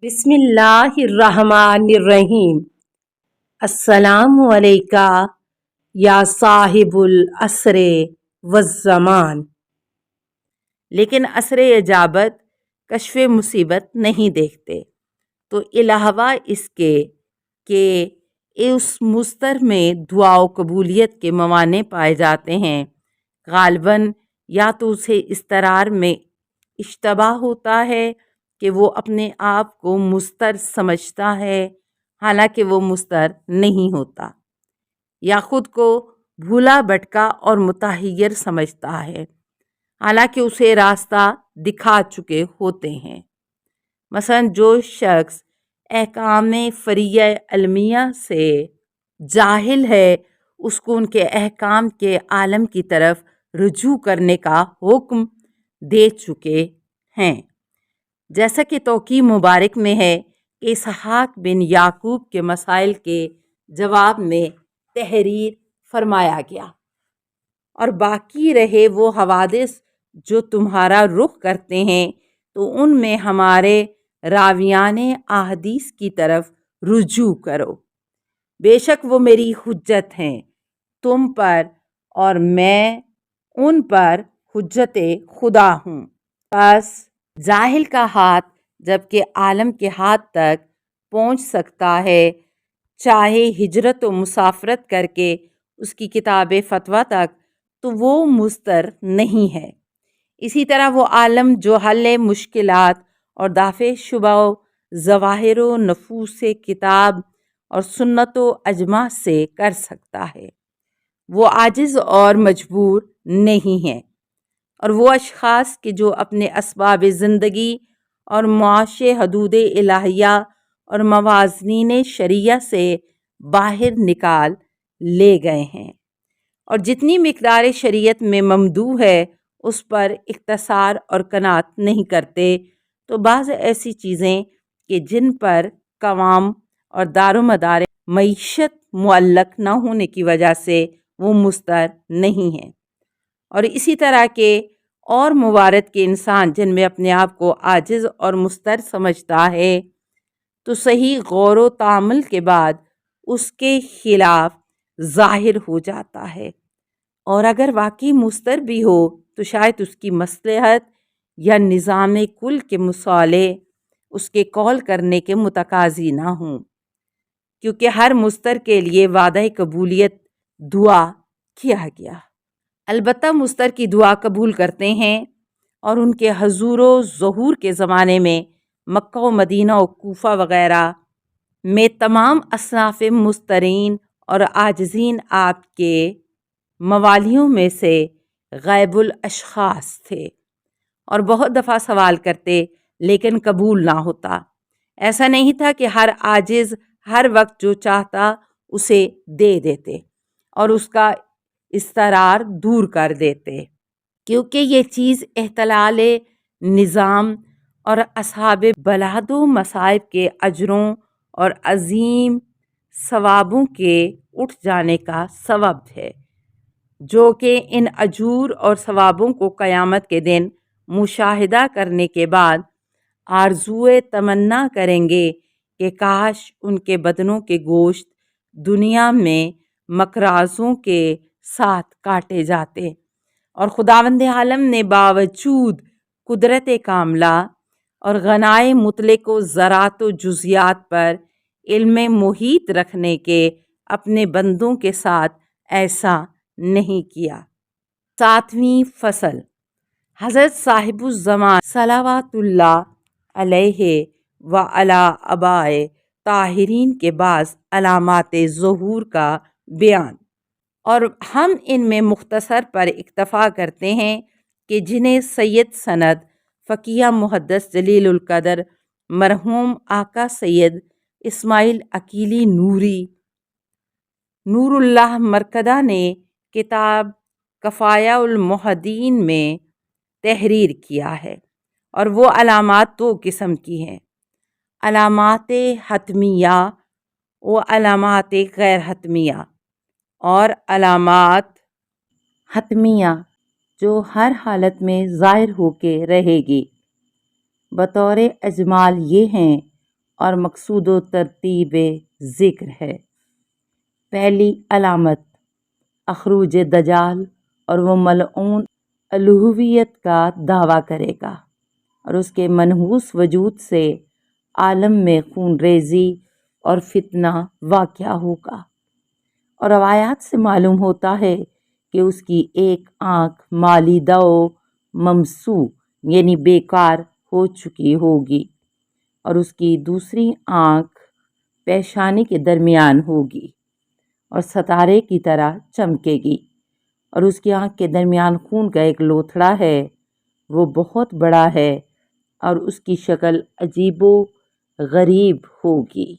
بسم اللہ الرحمن الرحیم۔ السلام علیکہ یا صاحب العصر والزمان۔ لیکن عصر اجابت کشف مصیبت نہیں دیکھتے، تو علاوہ اس کے کہ اس مستر میں دعا و قبولیت کے موانع پائے جاتے ہیں، غالباً یا تو اسے استرار میں اشتباہ ہوتا ہے کہ وہ اپنے آپ کو مستر سمجھتا ہے حالانکہ وہ مستر نہیں ہوتا، یا خود کو بھولا بھٹکا اور متحیر سمجھتا ہے حالانکہ اسے راستہ دکھا چکے ہوتے ہیں۔ مثلا جو شخص احکام فریع علمیہ سے جاہل ہے، اس کو ان کے احکام کے عالم کی طرف رجوع کرنے کا حکم دے چکے ہیں، جیسا کہ توقیع مبارک میں ہے کہ اسحاق بن یعقوب کے مسائل کے جواب میں تحریر فرمایا گیا، اور باقی رہے وہ حوادث جو تمہارا رخ کرتے ہیں تو ان میں ہمارے راویان احادیث کی طرف رجوع کرو، بے شک وہ میری حجت ہیں تم پر اور میں ان پر حجت خدا ہوں۔ بس جاہل کا ہاتھ جبکہ عالم کے ہاتھ تک پہنچ سکتا ہے، چاہے ہجرت و مسافرت کر کے اس کی کتاب فتویٰ تک، تو وہ مستر نہیں ہے۔ اسی طرح وہ عالم جو حل مشکلات اور دافع شبہ و ظواہر و نفوس کتاب اور سنت و اجماع سے کر سکتا ہے، وہ عاجز اور مجبور نہیں ہے۔ اور وہ اشخاص کہ جو اپنے اسباب زندگی اور معاش حدود الہیہ اور موازین شرعیہ سے باہر نکال لے گئے ہیں، اور جتنی مقدار شریعت میں ممدوح ہے اس پر اقتصار اور قناعت نہیں کرتے، تو بعض ایسی چیزیں کہ جن پر قوام اور دار و مدار معیشت معلق نہ ہونے کی وجہ سے وہ مستر نہیں ہیں، اور اسی طرح کے اور موارد کے انسان جن میں اپنے آپ کو عاجز اور مستر سمجھتا ہے، تو صحیح غور و تامل کے بعد اس کے خلاف ظاہر ہو جاتا ہے، اور اگر واقعی مستر بھی ہو تو شاید اس کی مصلحت یا نظام کل کے مصالح اس کے قول کرنے کے متقاضی نہ ہوں، کیونکہ ہر مستر کے لیے وعدہ قبولیت دعا کیا گیا۔ البتہ مستر کی دعا قبول کرتے ہیں، اور ان کے حضور و ظہور کے زمانے میں مکہ و مدینہ و کوفہ وغیرہ میں تمام اصناف مسترین اور عاجزین آپ کے موالیوں میں سے غیب الاشخاص تھے، اور بہت دفعہ سوال کرتے لیکن قبول نہ ہوتا۔ ایسا نہیں تھا کہ ہر عاجز ہر وقت جو چاہتا اسے دے دیتے اور اس کا اضطرار دور کر دیتے، کیونکہ یہ چیز احتلال نظام اور اصحاب بلاد و مصائب کے اجروں اور عظیم ثوابوں کے اٹھ جانے کا سبب ہے، جو کہ ان اجور اور ثوابوں کو قیامت کے دن مشاہدہ کرنے کے بعد آرزوئے تمنا کریں گے کہ کاش ان کے بدنوں کے گوشت دنیا میں مکرازوں کے ساتھ کاٹے جاتے، اور خداوند عالم نے باوجود قدرت کاملہ اور غنائے مطلق و ذرات و جزیات پر علم محیط رکھنے کے اپنے بندوں کے ساتھ ایسا نہیں کیا۔ 7ویں فصل، حضرت صاحب الزمان صلوات اللہ علیہ وعلی آبائے طاہرین کے بعض علامات ظہور کا بیان، اور ہم ان میں مختصر پر اکتفا کرتے ہیں کہ جنہیں سید سند فقیہ محدث جلیل القدر مرحوم آقا سید اسماعیل عقیلی نور اللہ مرکدہ نے کتاب کفایہ المحدین میں تحریر کیا ہے، اور وہ علامات 2 قسم کی ہیں، علامات حتمیہ و علامات غیر حتمیہ۔ اور علامات حتمیہ جو ہر حالت میں ظاہر ہو کے رہے گی بطور اجمال یہ ہیں، اور مقصود و ترتیب ذکر ہے۔ پہلی علامت اخروج دجال، اور وہ ملعون الوہیت کا دعویٰ کرے گا اور اس کے منحوس وجود سے عالم میں خون ریزی اور فتنہ واقع ہوگا، اور روایات سے معلوم ہوتا ہے کہ اس کی ایک آنکھ مالیدہ و ممسوح یعنی بیکار ہو چکی ہوگی، اور اس کی دوسری آنکھ پیشانی کے درمیان ہوگی اور ستارے کی طرح چمکے گی، اور اس کی آنکھ کے درمیان خون کا ایک لوتھڑا ہے، وہ بہت بڑا ہے اور اس کی شکل عجیب و غریب ہوگی،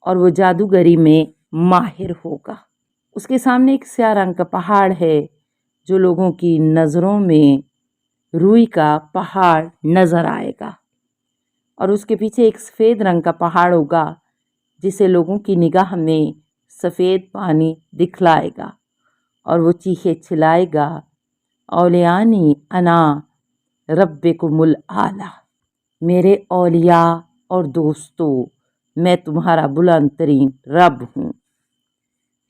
اور وہ جادوگری میں ماہر ہوگا۔ اس کے سامنے ایک سیاہ رنگ کا پہاڑ ہے جو لوگوں کی نظروں میں روئی کا پہاڑ نظر آئے گا، اور اس کے پیچھے ایک سفید رنگ کا پہاڑ ہوگا جسے لوگوں کی نگاہ میں سفید پانی دکھلائے گا، اور وہ چیخے چلائے گا، اولیانی انا ربکم الاعلی، میرے اولیاء اور دوستو میں تمہارا بلند ترین رب ہوں۔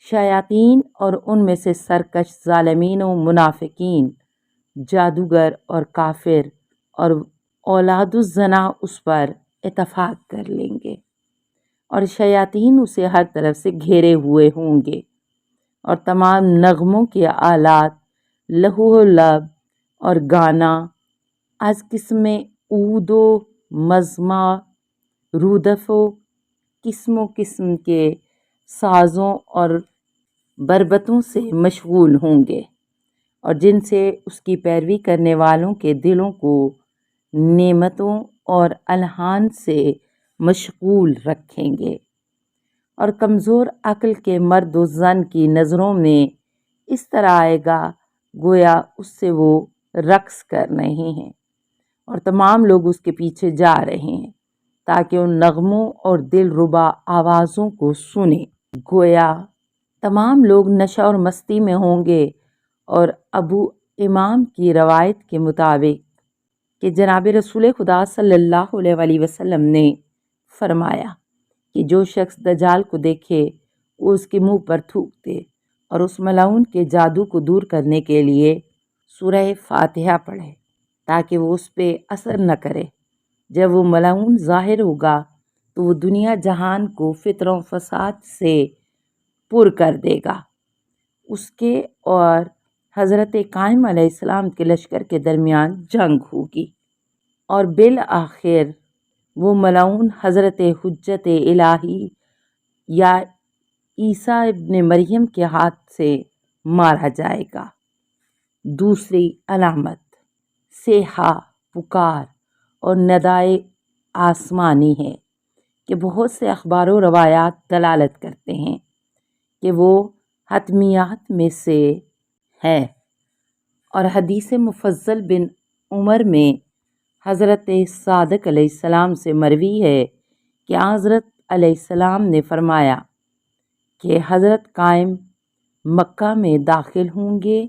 شیاطین اور ان میں سے سرکش ظالمین و منافقین، جادوگر اور کافر اور اولاد الزنا اس پر اتفاق کر لیں گے، اور شیاطین اسے ہر طرف سے گھیرے ہوئے ہوں گے، اور تمام نغموں کے آلات، لہو و لب اور گانا، از قسم عود و مزمع، رودف و قسم کے سازوں اور بربتوں سے مشغول ہوں گے، اور جن سے اس کی پیروی کرنے والوں کے دلوں کو نعمتوں اور الحان سے مشغول رکھیں گے، اور کمزور عقل کے مرد و زن کی نظروں میں اس طرح آئے گا گویا اس سے وہ رقص کر رہے ہیں، اور تمام لوگ اس کے پیچھے جا رہے ہیں تاکہ ان نغموں اور دل ربا آوازوں کو سنیں، گویا تمام لوگ نشہ اور مستی میں ہوں گے۔ اور ابو امام کی روایت کے مطابق کہ جناب رسول خدا صلی اللہ علیہ وآلہ وسلم نے فرمایا کہ جو شخص دجال کو دیکھے وہ اس کے منہ پر تھوک دے اور اس ملعون کے جادو کو دور کرنے کے لیے سورہ فاتحہ پڑھے تاکہ وہ اس پہ اثر نہ کرے۔ جب وہ ملعون ظاہر ہوگا تو وہ دنیا جہان کو فتن و فساد سے پر کر دے گا۔ اس کے اور حضرت قائم علیہ السلام کے لشکر کے درمیان جنگ ہوگی، اور بالآخر وہ ملعون حضرت حجت الہی یا عیسیٰ ابن مریم کے ہاتھ سے مارا جائے گا۔ دوسری علامت صیحہ، پکار اور ندائے آسمانی ہے کہ بہت سے اخبار و روایات دلالت کرتے ہیں کہ وہ حتمیات میں سے ہے، اور حدیث مفضل بن عمر میں حضرت صادق علیہ السلام سے مروی ہے کہ حضرت علیہ السلام نے فرمایا کہ حضرت قائم مکہ میں داخل ہوں گے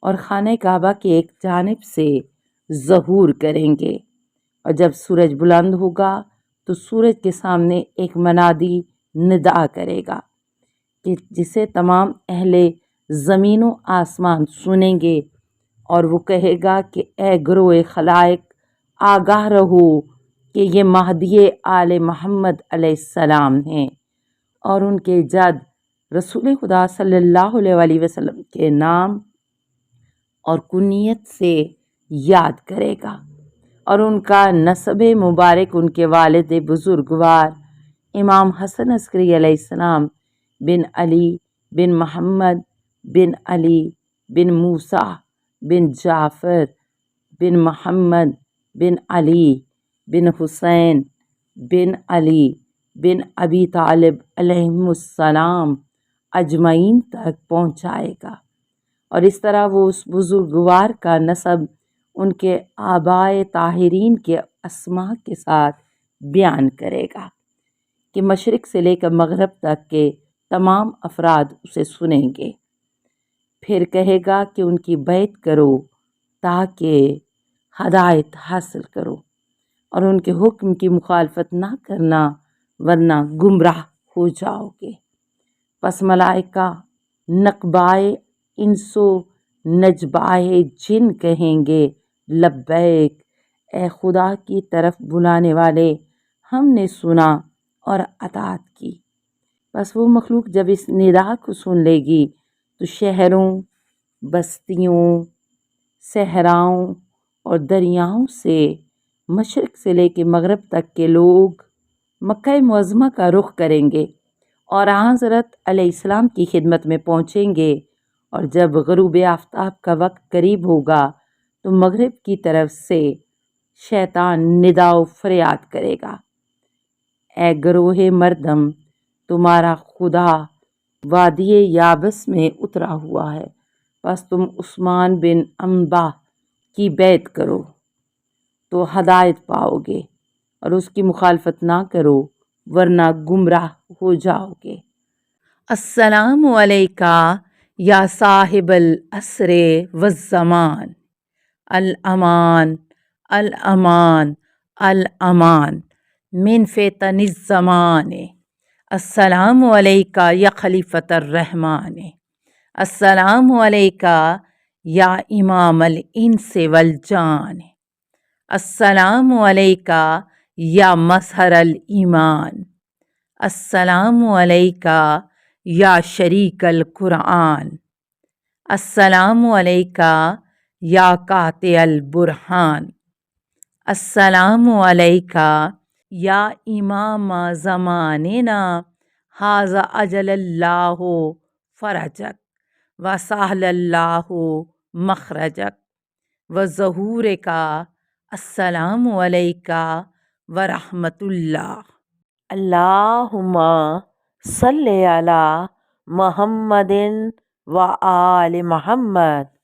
اور خانہ کعبہ کے ایک جانب سے ظہور کریں گے، اور جب سورج بلند ہوگا تو سورج کے سامنے ایک منادی ندا کرے گا کہ جسے تمام اہل زمین و آسمان سنیں گے، اور وہ کہے گا کہ اے گروہ خلائق آگاہ رہو کہ یہ مہدی آل محمد علیہ السلام ہیں، اور ان کے جد رسول خدا صلی اللہ علیہ وآلہ وسلم کے نام اور کنیت سے یاد کرے گا، اور ان کا نسب مبارک ان کے والد بزرگوار امام حسن عسکری علیہ السلام بن علی بن محمد بن علی بن موسیٰ بن جعفر بن محمد بن علی بن حسین بن علی بن ابی طالب علیہم السلام اجمعین تک پہنچائے گا، اور اس طرح وہ اس بزرگوار کا نسب ان کے آبائے طاہرین کے اسماء کے ساتھ بیان کرے گا کہ مشرق سے لے کر مغرب تک کے تمام افراد اسے سنیں گے۔ پھر کہے گا کہ ان کی بیعت کرو تاکہ ہدایت حاصل کرو، اور ان کے حکم کی مخالفت نہ کرنا ورنہ گمراہ ہو جاؤ گے۔ پس ملائکہ نقبائے انسو نجبائے جن کہیں گے لبیک، اے خدا کی طرف بلانے والے، ہم نے سنا اور اطاعت کی۔ بس وہ مخلوق جب اس ندا کو سن لے گی تو شہروں، بستیوں، صحراؤں اور دریاؤں سے، مشرق سے لے کے مغرب تک کے لوگ مکہ معظمہ کا رخ کریں گے اور حضرت علیہ السلام کی خدمت میں پہنچیں گے، اور جب غروب آفتاب کا وقت قریب ہوگا تو مغرب کی طرف سے شیطان ندا و فریاد کرے گا، اے گروہ مردم، تمہارا خدا وادی یابس میں اترا ہوا ہے، پس تم عثمان بن عنبا کی بیعت کرو تو ہدایت پاؤ گے، اور اس کی مخالفت نہ کرو ورنہ گمراہ ہو جاؤ گے۔ السلام علیکہ یا صاحب العصر والزمان، الامان الامان الامان من فتن الزمان، السلام علیکہ یا خلیفۃ الرحمن، السلام علیکہ یا امام الانس والجان، السلام علیکہ یا مظہر الایمان، السلام علیکہ یا شریک القرآن، السلام علیکہ یا قاطع البرہان، السلام علیکہ یا امام زماننا، ھذا اجل اللہ فرجک وسہل اللہ مخرجک وظہورک، السلام علیکہ ورحمۃ اللہ۔ اللہم صلی علی محمد و آل محمد۔